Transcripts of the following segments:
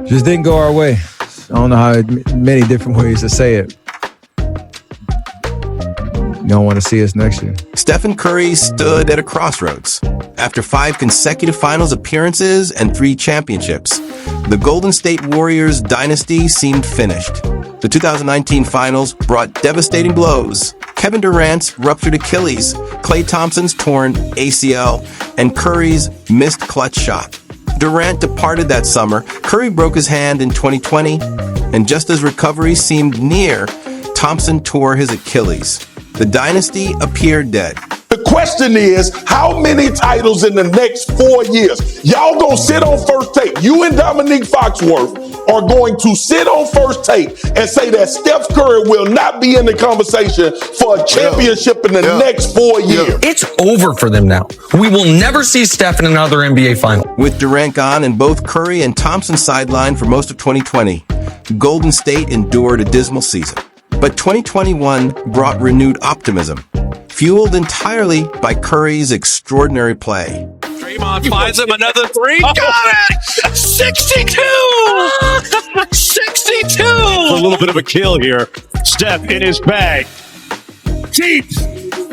Just didn't go our way. I don't know how many different ways to say it. You don't want to see us next year. Stephen Curry stood at a crossroads. After 5 consecutive finals appearances and 3 championships, the Golden State Warriors dynasty seemed finished. The 2019 finals brought devastating blows. Kevin Durant's ruptured Achilles, Klay Thompson's torn ACL, and Curry's missed clutch shot. Durant departed that summer. Curry broke his hand in 2020, and just as recovery seemed near, Thompson tore his Achilles. The dynasty appeared dead. The question is, how many titles in the next 4 years? Y'all gonna sit on First Take. You and Dominique Foxworth are going to sit on First Take and say that Steph Curry will not be in the conversation for a championship in the next 4 years. It's over for them now. We will never see Steph in another NBA final. With Durant gone and both Curry and Thompson sidelined for most of 2020, Golden State endured a dismal season. But 2021 brought renewed optimism, fueled entirely by Curry's extraordinary play. Draymond finds him another 3. Got it! 62! 62! A little bit of a kill here. Steph in his bag. Deep!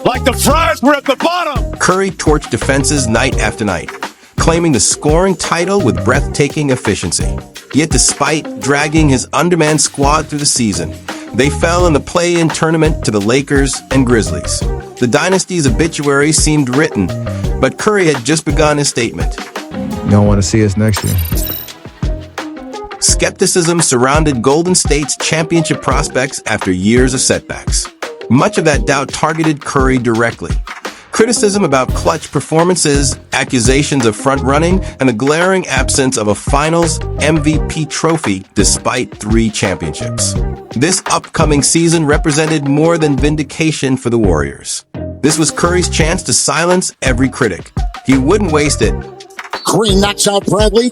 Like the fries were at the bottom! Curry torched defenses night after night, claiming the scoring title with breathtaking efficiency. Yet despite dragging his undermanned squad through the season, they fell in the play-in tournament to the Lakers and Grizzlies. The dynasty's obituary seemed written, but Curry had just begun his statement. You don't want to see us next year. Skepticism surrounded Golden State's championship prospects after years of setbacks. Much of that doubt targeted Curry directly. Criticism about clutch performances, accusations of front-running, and the glaring absence of a finals MVP trophy despite 3 championships. This upcoming season represented more than vindication for the Warriors. This was Curry's chance to silence every critic. He wouldn't waste it. Curry knocks out Bradley.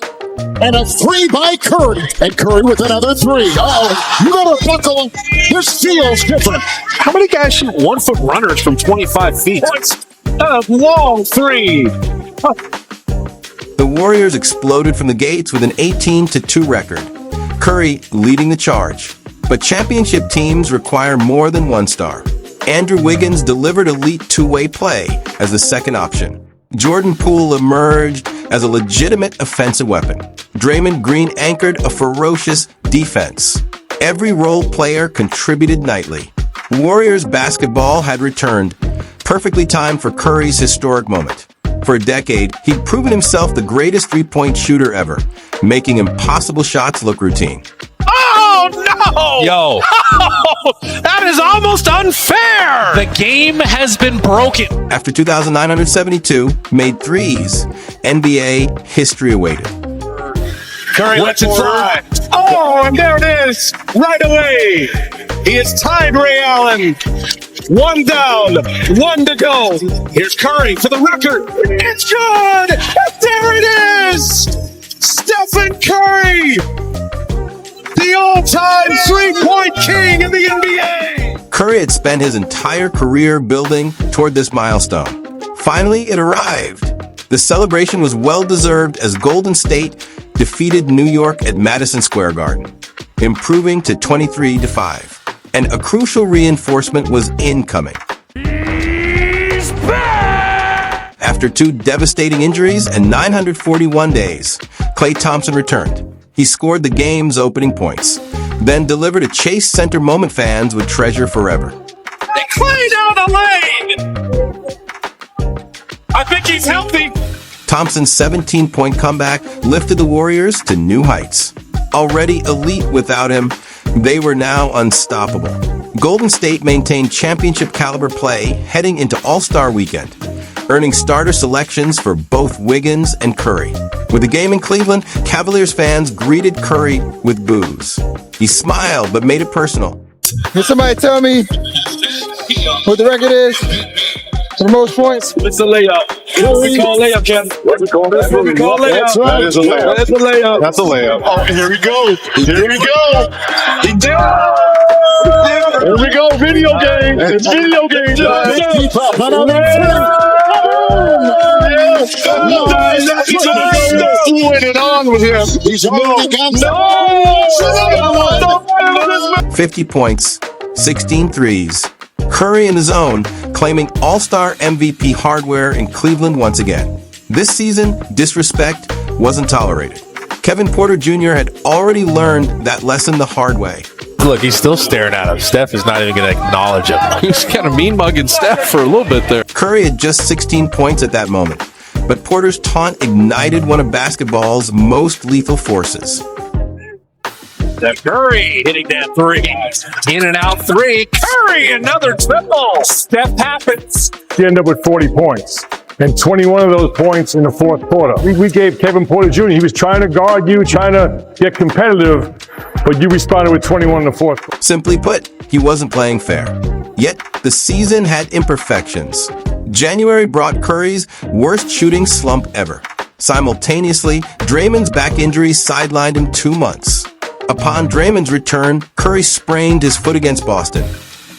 And a 3 by Curry. And Curry with another 3. Uh-oh. You better buckle. This feels different. How many guys shoot 1-foot runners from 25 feet? That's a long 3. The Warriors exploded from the gates with an 18-2 record. Curry leading the charge. But championship teams require more than one star. Andrew Wiggins delivered elite two-way play as the second option. Jordan Poole emerged as a legitimate offensive weapon. Draymond Green anchored a ferocious defense. Every role player contributed nightly. Warriors basketball had returned, perfectly timed for Curry's historic moment. For a decade, he'd proven himself the greatest three-point shooter ever, making impossible shots look routine. Oh, no! Yo. Oh, that is almost unfair! The game has been broken. After 2,972 made threes, NBA history awaited. Curry lets it fly. Oh, and there it is. Right away. He has tied Ray Allen. 1 down, 1 to go. Here's Curry for the record. It's good. And there it is. Stephen Curry, the all-time three-point king in the NBA. Curry had spent his entire career building toward this milestone. Finally, it arrived. The celebration was well-deserved as Golden State defeated New York at Madison Square Garden, improving to 23-5. And a crucial reinforcement was incoming. He's back! After 2 devastating injuries and 941 days, Klay Thompson returned. He scored the game's opening points, then delivered a Chase Center moment fans would treasure forever. They Klay down the lane! I think he's healthy. Thompson's 17-point comeback lifted the Warriors to new heights. Already elite without him, they were now unstoppable. Golden State maintained championship-caliber play heading into All-Star Weekend, earning starter selections for both Wiggins and Curry. With the game in Cleveland, Cavaliers fans greeted Curry with boos. He smiled but made it personal. Can somebody tell me what the record is for the most points? It's a layup. What we call layup, Kevin. What we call layup. That's right. That is a layup. That's a layup. That's a layup. Oh, here we go. Here we go. He did it. Here we go. Video game. It's video game time. Keep up. Another 3. it on with him. He's moving against 50 points, 16 threes. Curry in his zone, claiming All-Star MVP hardware in Cleveland once again. This season, disrespect wasn't tolerated. Kevin Porter Jr. had already learned that lesson the hard way. Look, he's still staring at him. Steph is not even going to acknowledge him. He was kind of mean-mugging Steph for a little bit there. Curry had just 16 points at that moment, but Porter's taunt ignited one of basketball's most lethal forces. Steph Curry hitting that three. In and out three. Curry, another triple. Steph happens. You end up with 40 points. And 21 of those points in the fourth quarter. We gave Kevin Porter Jr., he was trying to guard you, trying to get competitive, but you responded with 21 in the fourth quarter. Simply put, he wasn't playing fair. Yet, the season had imperfections. January brought Curry's worst shooting slump ever. Simultaneously, Draymond's back injury sidelined him 2 months. Upon Draymond's return, Curry sprained his foot against Boston,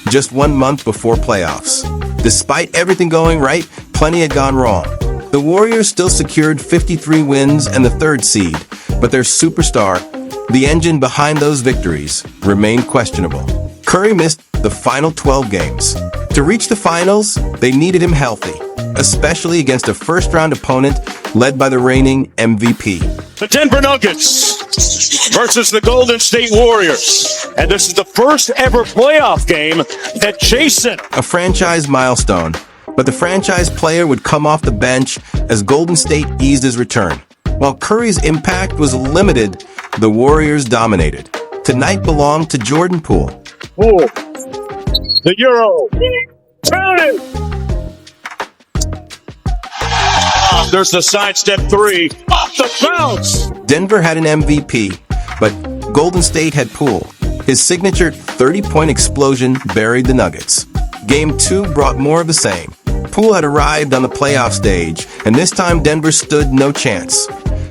just 1 month before playoffs. Despite everything going right, plenty had gone wrong. The Warriors still secured 53 wins and the 3rd seed, but their superstar, the engine behind those victories, remained questionable. Curry missed the final 12 games. To reach the finals, they needed him healthy, especially against a first-round opponent led by the reigning MVP. The Denver Nuggets versus the Golden State Warriors. And this is the first ever playoff game that Jason. A franchise milestone, but the franchise player would come off the bench as Golden State eased his return. While Curry's impact was limited, the Warriors dominated. Tonight belonged to Jordan Poole. Poole. The Euro. Turn it. There's the sidestep three. Off the bounce. Denver had an MVP, but Golden State had Poole. His signature 30-point explosion buried the Nuggets. Game 2 brought more of the same. Poole had arrived on the playoff stage, and this time Denver stood no chance.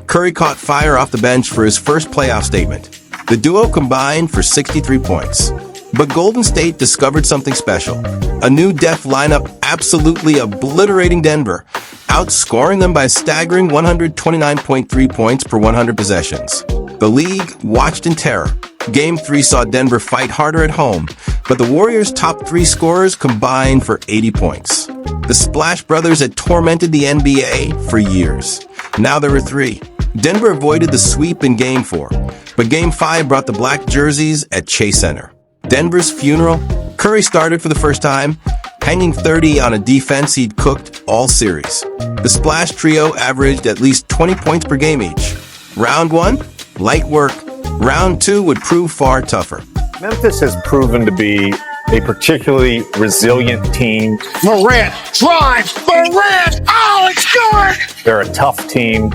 Curry caught fire off the bench for his first playoff statement. The duo combined for 63 points. But Golden State discovered something special. A new def lineup absolutely obliterating Denver, outscoring them by a staggering 129.3 points per 100 possessions. The league watched in terror. Game 3 saw Denver fight harder at home, but the Warriors' top 3 scorers combined for 80 points. The Splash Brothers had tormented the NBA for years. Now there were 3. Denver avoided the sweep in Game 4, but Game 5 brought the black jerseys at Chase Center. Denver's funeral, Curry started for the first time, hanging 30 on a defense he'd cooked all series. The Splash Trio averaged at least 20 points per game each. Round 1, light work. Round 2 would prove far tougher. Memphis has proven to be a particularly resilient team. Morant drives. Morant. Oh, it's good. They're a tough team.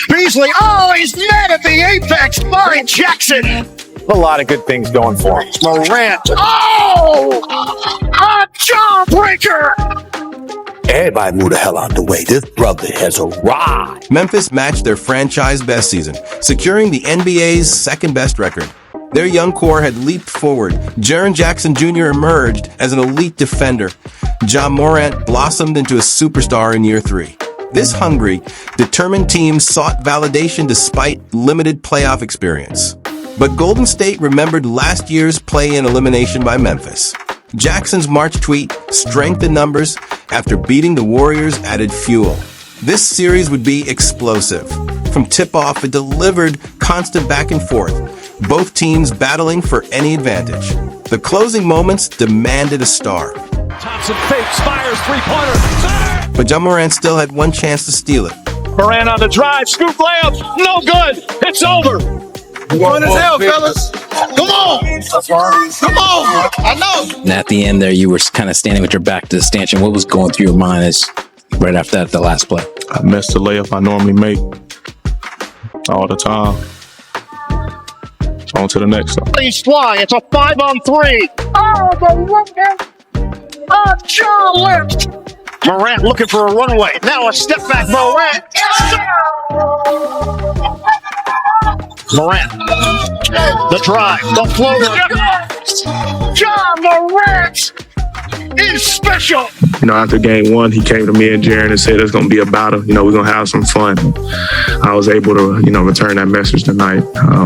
Beasley. Oh, he's mad at the apex. Murray Jackson. A lot of good things going for him. Morant. Oh, a jawbreaker. Everybody move the hell out the way. This brother has arrived. Memphis matched their franchise best season, securing the NBA's second-best record. Their young core had leaped forward. Jaren Jackson Jr. emerged as an elite defender. Ja Morant blossomed into a superstar in year 3. This hungry, determined team sought validation despite limited playoff experience. But Golden State remembered last year's play-in elimination by Memphis. Jackson's March tweet, strength in numbers, after beating the Warriors added fuel. This series would be explosive. From tip-off, it delivered constant back and forth, both teams battling for any advantage. The closing moments demanded a star. Thompson fakes, fires, three-pointer. But Ja Morant still had one chance to steal it. Durant on the drive, scoop layup, no good. It's over. Fun as hell, fellas. Come on. Come on. I know. And at the end there, you were kind of standing with your back to the stanchion. What was going through your mind as right after that, the last play? I missed the layup I normally make all the time. On to the next one. He's flying. It's a 5-on-3. Oh, the runner. Oh, John Lift. Morant looking for a runaway. Now a step back, Morant. Morant. The drive. The floater. John Morant Curry special. After game one, he came to me and Jaren and said, it's going to be a battle. We're going to have some fun. I was able to, return that message tonight,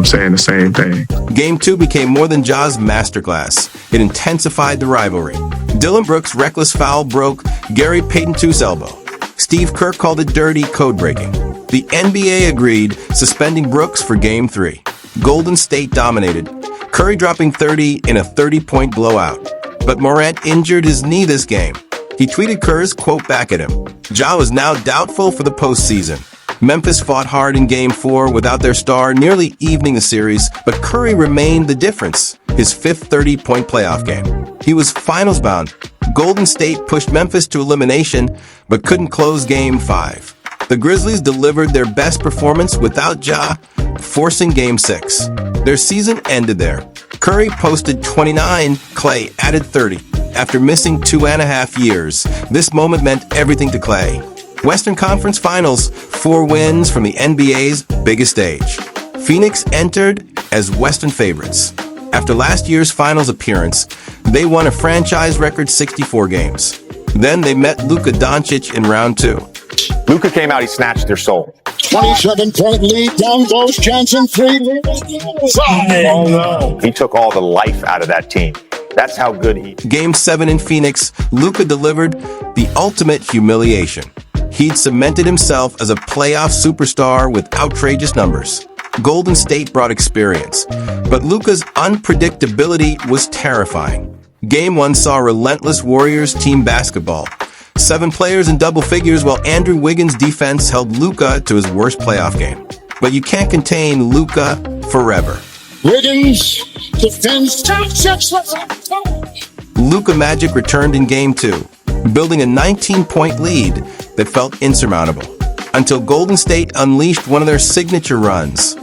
saying the same thing. Game 2 became more than Ja's masterclass. It intensified the rivalry. Dillon Brooks' reckless foul broke Gary Payton II's elbow. Steve Kerr called it dirty code-breaking. The NBA agreed, suspending Brooks for Game 3. Golden State dominated, Curry dropping 30 in a 30-point blowout. But Morant injured his knee this game. He tweeted Kerr's quote back at him. Ja was now doubtful for the postseason. Memphis fought hard in Game 4 without their star, nearly evening the series, but Curry remained the difference, his fifth 30-point playoff game. He was finals-bound. Golden State pushed Memphis to elimination, but couldn't close Game 5. The Grizzlies delivered their best performance without Ja, forcing Game 6. Their season ended there. Curry posted 29, Klay added 30. After missing 2.5 years, this moment meant everything to Klay. Western Conference Finals, 4 wins from the NBA's biggest stage. Phoenix entered as Western favorites. After last year's finals appearance, they won a franchise record 64 games. Then they met Luka Doncic in round 2. Luka came out, he snatched their soul. 27-point lead, down goes Johnson, 3. Oh no. He took all the life out of that team. That's how good he... Game 7 in Phoenix, Luka delivered the ultimate humiliation. He'd cemented himself as a playoff superstar with outrageous numbers. Golden State brought experience, but Luka's unpredictability was terrifying. Game 1 saw relentless Warriors team basketball. 7 players in double figures while Andrew Wiggins' defense held Luka to his worst playoff game. But you can't contain Luka forever. Wiggins defends top 6. Luka Magic returned in Game 2, building a 19-point lead that felt insurmountable, until Golden State unleashed one of their signature runs,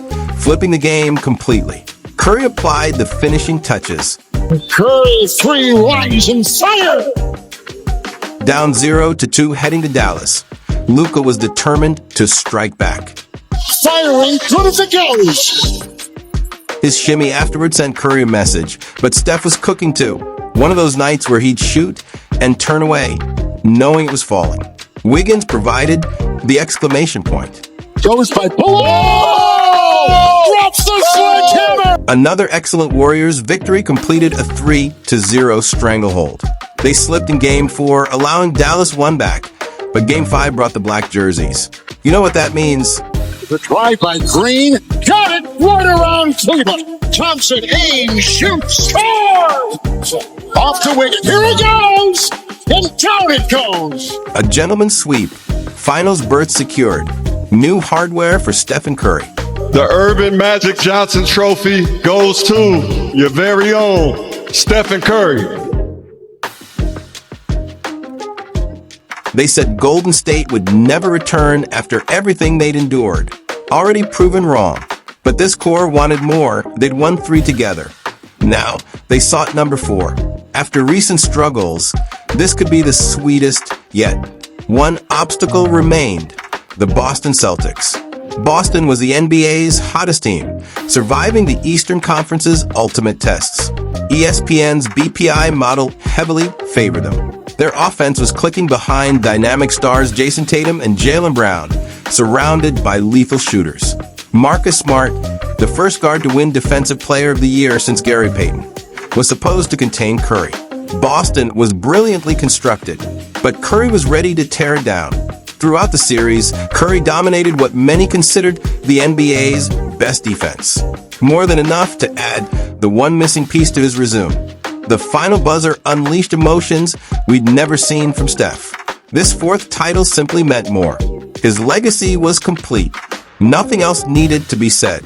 flipping the game completely. Curry applied the finishing touches. Curry 3 rising fire. Down 0-2 heading to Dallas, Luka was determined to strike back. Firing good as it goes. His shimmy afterward sent Curry a message, but Steph was cooking too. One of those nights where he'd shoot and turn away, knowing it was falling. Wiggins provided the exclamation point. Goes by drops the sledgehammer. Another excellent Warriors victory completed a 3-0 stranglehold. They slipped in Game 4, allowing Dallas one back, but Game 5 brought the black jerseys. You know what that means? The drive by Green, got it right around Cleveland. Thompson aims, shoots, scores! Off to Wiggins, here he goes! And down it goes! A gentleman's sweep. Finals berth secured. New hardware for Steph and Curry. The Urban Magic Johnson Trophy goes to your very own Stephen Curry. They said Golden State would never return after everything they'd endured. Already proven wrong. But this core wanted more. They'd won 3 together. Now, they sought number 4. After recent struggles, this could be the sweetest yet. One obstacle remained: the Boston Celtics. Boston was the NBA's hottest team, surviving the Eastern Conference's ultimate tests. ESPN's BPI model heavily favored them. Their offense was clicking behind dynamic stars Jason Tatum and Jaylen Brown, surrounded by lethal shooters. Marcus Smart, the first guard to win Defensive Player of the Year since Gary Payton, was supposed to contain Curry. Boston was brilliantly constructed, but Curry was ready to tear it down. Throughout the series, Curry dominated what many considered the NBA's best defense. More than enough to add the one missing piece to his resume. The final buzzer unleashed emotions we'd never seen from Steph. This 4th title simply meant more. His legacy was complete. Nothing else needed to be said.